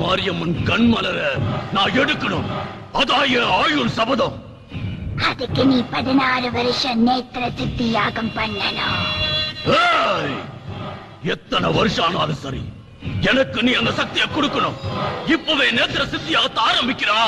மாரியம்மன் கண்மலர நான் எடுக்கணும். அதான் என் ஆயுள் சபதம். அதுக்கு நீ 16 வருஷம் நேத்திர சித்தி யாகம் பண்ணணும். எத்தனை வருஷம் ஆனாலும் சரி, எனக்கு நீ அந்த சக்தியை கொடுக்கணும். இப்பவே நேத்திர சித்தியாக ஆரம்பிக்கிறா.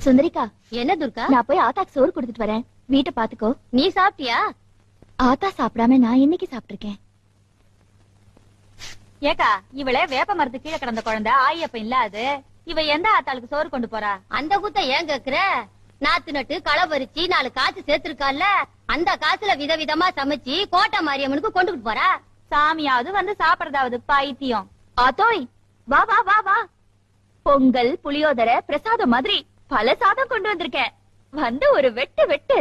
சுந்தரிக்கா, என்ன துர்கா? நான் போய் ஆத்தாக்கு சோறு கொடுத்துட்டு வரேன். வீட்டை பாத்துக்கோ. நீ சாப்பிட்டியா? ஆத்தா சாப்பிடாம நான் இன்னைக்கு சாப்பிட்டிருக்கேன். ஏக்கா, இவளே வேப்ப மரத்து கீழே கிடந்த குழந்தை ஆயப்ப இல்ல. அது இவ எந்த ஆத்தாளுக்கு சோறு கொண்டு போறா? அந்த குத்த ஏன் கேக்குற? நாத்து நட்டு களை பறிச்சு 4 காசு சேர்த்திருக்கால, அந்த காசுல விதவிதமா சமைச்சு கோட்டை மாரியம்மனுக்கு கொண்டுகிட்டு போறா. சாமியாவது வந்து சாப்பிடறதாவது பைத்தியம். ஆத்தோய், வா வா வா வா. பொங்கல், புளியோதரை, பிரசாதம் மாதிரி பல சாதம் கொண்டு வந்திருக்கேன். வந்து ஒரு வெட்டு வெட்டு.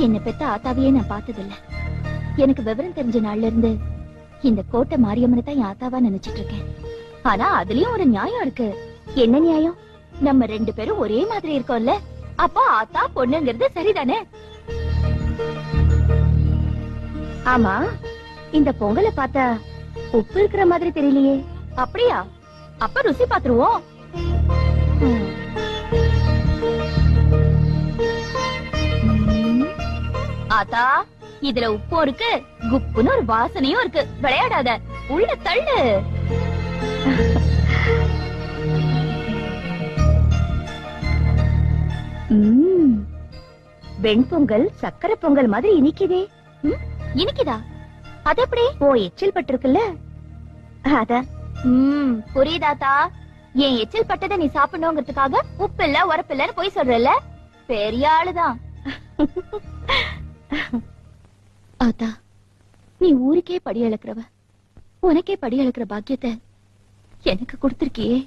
என்ன பெத்த ஆத்தாவையே நான் பார்த்ததில்ல. எனக்கு விவரம் தெரிஞ்ச நாள்ல இருந்து இந்த கோட்டை மாரியம்மனை தான் என் ஆத்தாவா நினைச்சிட்டு இருக்கேன். ஆனா அதுலயும் ஒரு நியாயம் இருக்கு. என்ன நியாயம்? நம்ம 2 பேரும் ஒரே மாதிரி இருக்கோம்ல, அப்போ ஆத்தா பொண்ணுங்கிறது சரிதானே? ஆமா, இந்த பொங்கலை பார்த்தா உப்பு இருக்கிற மாதிரி தெரியலையே. அப்படியா? அப்ப ருசி பாத்துருவோம். ஆத்தா, இதுல உப்பும் இருக்கு, குப்புன்னு ஒரு வாசனையும் இருக்கு. விளையாடாத, உள்ள தள்ளு. வெண்பொங்கல் சக்கரை பொங்கல் மாதிரி இனிக்குதே. இனிக்குதா? அது எப்படி? ஓ, எச்சில் பட்டிருக்குல்ல, அத. புரியுதாத்தா? என் எச்சில் பட்டதை நீ சாப்பிடணுங்கிறதுக்காக உப்பு இல்ல உரப்பு இல்லன்னு போய் சொல்றல. பெரிய ஆளுதான். ஆத்தா, நீ ஊருக்கே படி அளக்கிறவ, உனக்கே படி அளக்கிற பாக்கியத்தை எனக்கு கொடுத்திருக்கியே.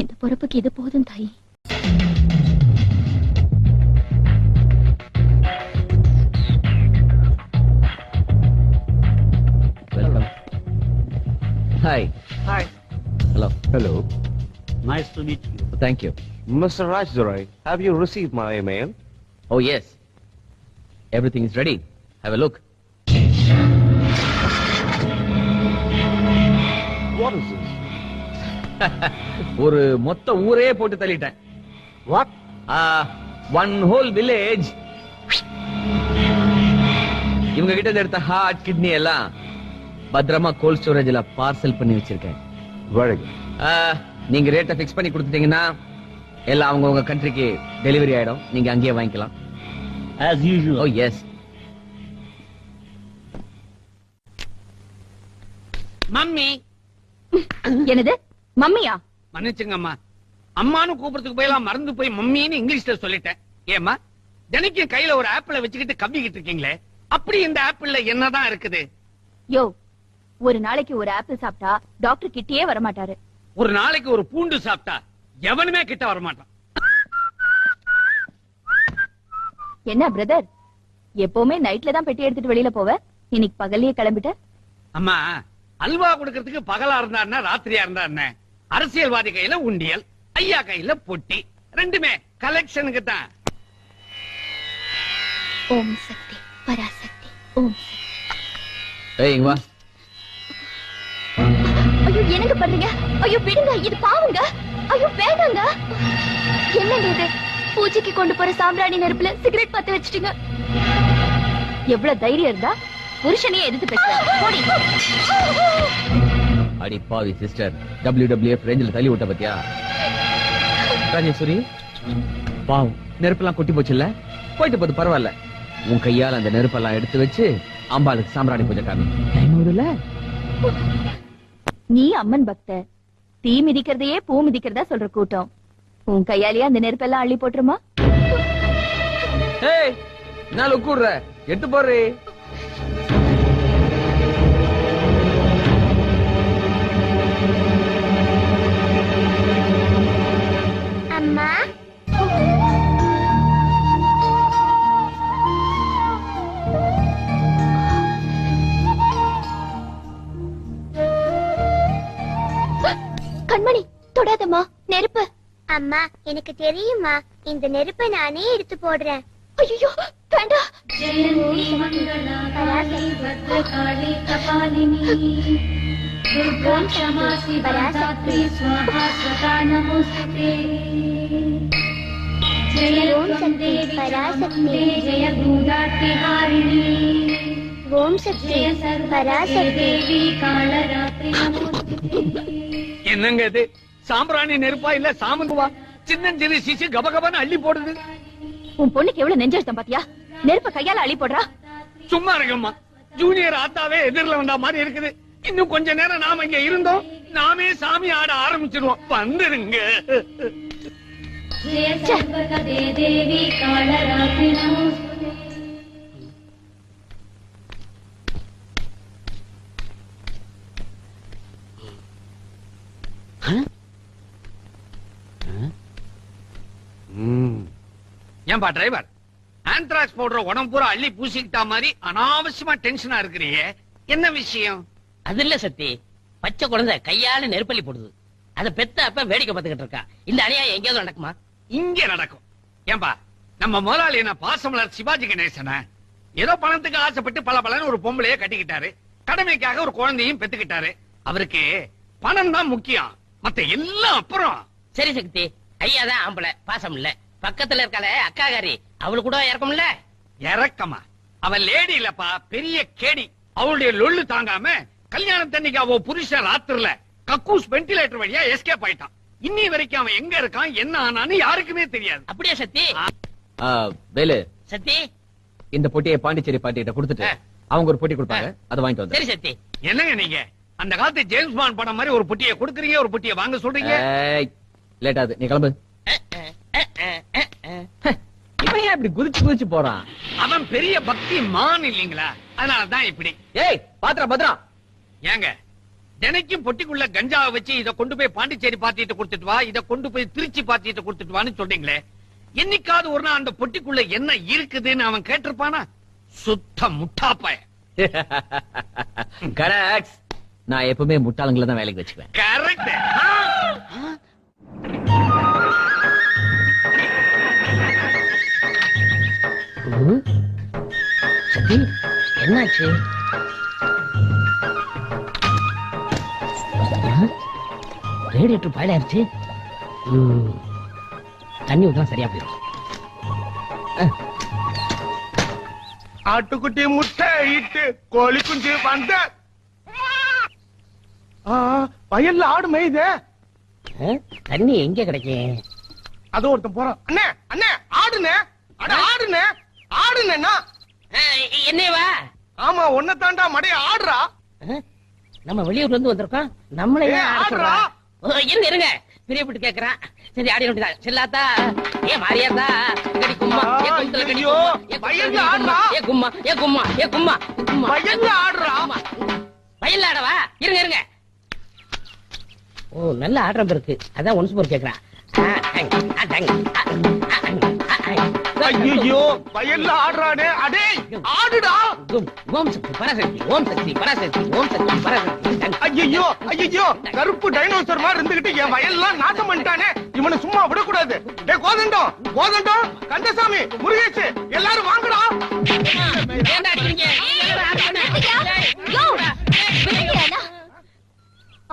இந்த பொறுப்புக்கு இது போதும் தாயி. Welcome. Hi. Hi. Hello. Hello. Nice to meet you. Thank you. Mr. Rajdurai, have you received my email? Oh yes. Everything is ready. Have a look. What is this? ஒரு மொத்த ஊரே போட்டு தள்ளிட்டேன். What? One whole village. இவங்க கிட்ட எடுத்த heart, kidney எல்லாம் பத்திரமா gold ஸ்டோரேஜ்ல parcel பண்ணி வச்சிருக்கேன். Very good. நீங்க ரேட்டை ஃபிக்ஸ் பண்ணி கொடுத்துட்டீங்கன்னா எல்லாம் அவங்க உங்க கண்ட்ரிக்கு டெலிவரி ஆயிடும். நீங்க அங்கேயே வாங்கிக்கலாம். As usual. Oh yes. Mummy. என்னது மம்மியா? மன்னிச்சுங்கம்மா, அம்மானு கூப்பிடுறதுக்கு போயெல்லாம் மறந்து போய் மம்மின்னு இங்கிலீஷ்ல சொல்லிட்டேன். ஏமா தினைக்கும் கையில ஒரு ஆப்பிள வச்சுக்கிட்டு கவ்விக்கிட்டு இருக்கீங்களே, அப்படி இந்த ஆப்பிள்ல என்னதான் இருக்குது? யோ, ஒரு நாளைக்கு ஒரு ஆப்பிள் சாப்பிட்டா டாக்டர் கிட்டயே வரமாட்டாரு. ஒரு நாளைக்கு ஒரு பூண்டு சாப்பிட்டா எவனுமே கிட்ட வரமாட்டான். என்ன பிரதர், எப்பவுமே நைட்ல தான் பெட்டி எடுத்துட்டு வெளியில போவ, இன்னைக்கு பகல்லையே கிளம்பிட்ட? அம்மா, அல்வா கொடுக்கறதுக்கு பகலா இருந்தா ராத்திரியா இருந்தா அரசியல்வாதி கையில உண்டியல், ஐயா கையில பொட்டி, ரெண்டுமே கலெக்ஷனுக்கு தான். ஓம் சக்தி பராசக்தி ஓம். ஏய் இங்க வா. என்னங்க பண்றீங்க? ஐயோ விடுங்க, இது பாவங்க. ஐயோ வேண்டாங்க. என்னங்க இது? பூஜைக்கு கொண்டு போற சாம்பிராணி நெருப்புல சிகரெட் பத்த வச்சிட்டீங்க. எவ்வளவு தைரியம் இருந்தா புருஷனையே எதிர்த்து பேசுற? போடி. அடி பாவி சிஸ்டர், WWF ரேஞ்சில் தள்ளி விட்ட பத்தியா? ராஜேஸ்வரி பாவம், நெருப்பெல்லாம் கொட்டி போச்சுல்ல, போயிட்டு போது பரவாயில்ல. உன் கையால் அந்த நெருப்பெல்லாம் எடுத்து வச்சு அம்பாளுக்கு சாம்பிராணி பூஜை காமி. நீ அம்மன் பக்த, தீ மிதிக்கிறதையே பூ மிதிக்கிறதா சொல்ற கூட்டம். உன் கையாலேயே அந்த நெருப்பெல்லாம் அள்ளி போட்டுருமா? ஏய், நான் உட்கூடுற எட்டு போறே. அம்மா கண்மணி, தொடாதம்மா, நெருப்பு. அம்மா எனக்கு தெரியுமா, இந்த நெருப்பை நானே எடுத்து போடுறேன். ஐயோ வேண்டாம். ஓம் சக்தி பராசக்தி. என்னங்க இது? சாம்பிராணி நெருப்பா இல்ல சாமந்துவா? சின்னஞ்சிறு சிசு கபகபன்னு அள்ளி போடுது. உன் பொண்ணுக்கு எவ்வளவு நெஞ்செழுத்தம் பாத்தியா? நெருப்ப கையால அள்ளி போடுறா. சும்மா இருக்கம்மா, ஜூனியர் ஆத்தாவே எதிரில வந்தா மாதிரி இருக்குது. இன்னும் கொஞ்ச நேரம் நாம இங்க இருந்தோம், நாமே சாமி ஆட ஆரம்பிச்சிருவோம். வந்துருங்க. ஏன்பா டிரைவர், ஆந்த்ராக்ஸ் போடுற உடம்பு பூரா அள்ளி பூசிக்கிட்டா மாதிரி அனாவசியமா டென்ஷனா இருக்கிறீங்க, என்ன விஷயம்? அது இல்ல சக்தி, பச்சை குழந்தை கையால நெருப்பள்ளி போடுது. அத பெத்த அப்ப வேடிக்கை பார்த்துக்கிட்டு இருக்கா. இந்த அநியாயம் எங்கேயாவது நடக்குமா? இங்க நடக்கும். ஏன்பா, நம்ம முதலாளி என்ன பாசமலர் சிவாஜி கணேசன ஏதோ பணத்துக்கு ஆசைப்பட்டு பல ஒரு பொம்பளைய கட்டிக்கிட்டாரு. கடமைக்காக ஒரு குழந்தையும் பெத்துக்கிட்டாரு. அவருக்கு பணம் தான் முக்கியம், மத்த எல்லாம் அப்புறம். சரி சக்தி, ஐயா தான் ஆம்பளை, பாசம் இல்ல. பக்கத்துல இருக்காள அக்காகாரி, அவளுக்கு கூட இறக்கம்ல. இறக்கமா? அவன் லேடி இல்லப்பா, பெரிய கேடி. அவளுடைய லொள்ளு தாங்காம கல்யாணத்தன்னைக்கு அவ புருஷன் ராத்திரில கக்கூஸ் வென்டிலேட்டர் வழியா எஸ்கேப் ஆயிட்டான். இன்னி வரைக்கும் அவன் எங்க இருக்கான், என்ன ஆனான்னு யாருக்குமே தெரியாது. அப்படியே சக்தி? வேலு, சக்தி இந்த பொட்டியை பாண்டிச்சேரி பாட்டிகிட்ட கொடுத்துட்டு அவங்க ஒரு பொட்டி கொடுப்பாங்க, அதை வாங்கிட்டு வந்து. சரி சக்தி. என்னங்க நீங்க அந்த காலத்து ஜேம்ஸ் பாண்ட் படம் மாதிரி ஒரு பொட்டியை கொடுக்குறீங்க, ஒரு பொட்டியை வாங்க சொல்றீங்க. லேட் ஆகுது, நீ கிளம்பு. இவன் ஏன் இப்படி குதிச்சு போறான்? அவன் பெரிய பக்தி மான் இல்லீங்களா, அதனாலதான் இப்படி. ஏய் பாத்ரா பத்ரா, ஏங்க தினைக்கும் பொட்டிக்குள்ள கஞ்சாவை வச்சு இத கொண்டு போய் பாண்டிச்சேரி பாத்திட்டு கொடுத்துட்டு வா, இத கொண்டு போய் திருச்சி பாத்திட்டு கொடுத்துட்டு வான்னு சொல்றீங்களே, என்னைக்காவது ஒரு நாள் அந்த பொட்டிக்குள்ள என்ன இருக்குதுன்னு அவன் கேட்டிருப்பானா? சுத்த முட்டாப்பாய. கரெக்ட். நான் எப்பவுமே முட்டாளங்களை தான் வேலைக்கு வச்சுக்குவேன். கரெக்ட். சக்தி என்னாச்சு? ரேடியேட்டர் பாயில் ஆயிருச்சு. தண்ணி ஊத்தா சரியா போயிடும். ஆட்டுக்குட்டி முட்டை இட்டு கோழி குஞ்சு வந்த வயல்ல ஆடு மேயுதே. தண்ணி எங்க கிடைக்கும்? அது ஒருத்தன் போறான். அண்ணே அண்ணே ஆடுனே, அட ஆடுனே ஆடுனேன்னா. என்னவா? ஆமா, ஒன்ன தாண்டா மடைய ஆடுறா. நம்ம வெளியூர்ல இருந்து வந்திருக்கோம், நம்மளே ஆடுறா. இருங்க இருங்க, பிரியப்பட்டு கேக்குறான். சரி ஆடி வேண்டியதான். செல்லாத்தா, ஏ மாரியாத்தா, கடி கும்மா, ஏ கும்த்துல கடி ஐயோ, கும்மா, வயல்ல ஆடுறா. ஏ கும்மா, ஏ கும்மா, ஏ கும்மா, கும்மா. வயல்ல ஆடுறா. வயல்ல ஆடவா? இருங்க இருங்க. ஓ, நல்ல ஆடுறம் இருக்கு, அதான் ஒன்ஸ் போர் கேக்குறான். ஐயோ, வயல்ல ஆடுறானே. அடே ஆடுடா. ஓம் சக்தி பராசக்தி, ஓம் சக்தி பராசக்தி, ஓம் சக்தி பராசக்தி. ஐயோ ஐயோ, கருப்பு டைனோசர் மாதிரி இருந்துகிட்டு என் வயல்லாம் நாசம் பண்ணிட்டானே. இவனை சும்மா விடக்கூடாது. டே கோதண்டம், கோதண்டம், கந்தசாமி, முருகேஷ், எல்லாரும் வாங்கடா. ஏன்டா அடிக்கிறீங்க?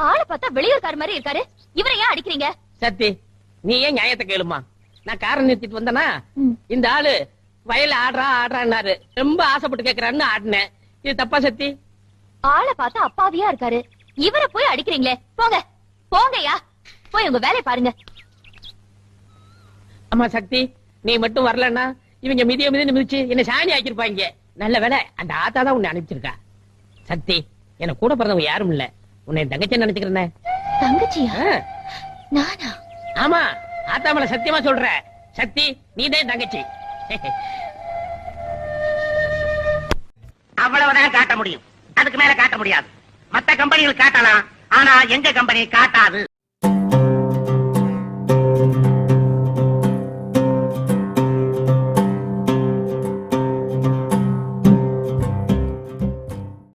ஆளை பார்த்தா பார்த்தா வெளியூர்கார் மாதிரி இருக்காரு. இவரை ஏன் அடிக்கிறீங்க? சத்தி, நீ ஏன் நியாயத்தை கேளுமா? நான் காரை நிறுத்திட்டு வந்தனா, ம். இந்த ஆளு வயல்ல ஆடுறான்னாரு. ரொம்ப ஆசைப்பட்டு கேக்குறான்னு ஆடினேன். இது தப்பா சத்தி? ஆளை பார்த்தா அப்பாவியா இருக்காரு. இவரை போய் அடிக்கிறீங்களே. போங்க போங்கய்யா, போய் உங்க வேலையை பாருங்க. அம்மா சக்தி, நீ மட்டும் வரலன்னா இவங்க மிதிய மிதிச்சு என்ன சாணி ஆக்கிருப்பாங்க. நல்ல வேலை அந்த ஆத்தா தான் உன்னை அனுப்பிச்சிருக்கா. சக்தி, எனக்கு கூட பிறந்தவங்க யாரும் இல்ல. உன்னை என் தங்கச்சி நினைச்சுக்கிறேன். தங்கச்சியா? நானா? ஆமா, ஆத்தா மேல சத்தியமா சொல்ற. சக்தி, நீதான் தங்கச்சி. அவ்வளவுதான் காட்ட முடியும். அதுக்கு மேல காட்ட முடியாது. மத்த கம்பெனிகள் காட்டலாம், ஆனா எங்க கம்பெனி காட்டாது.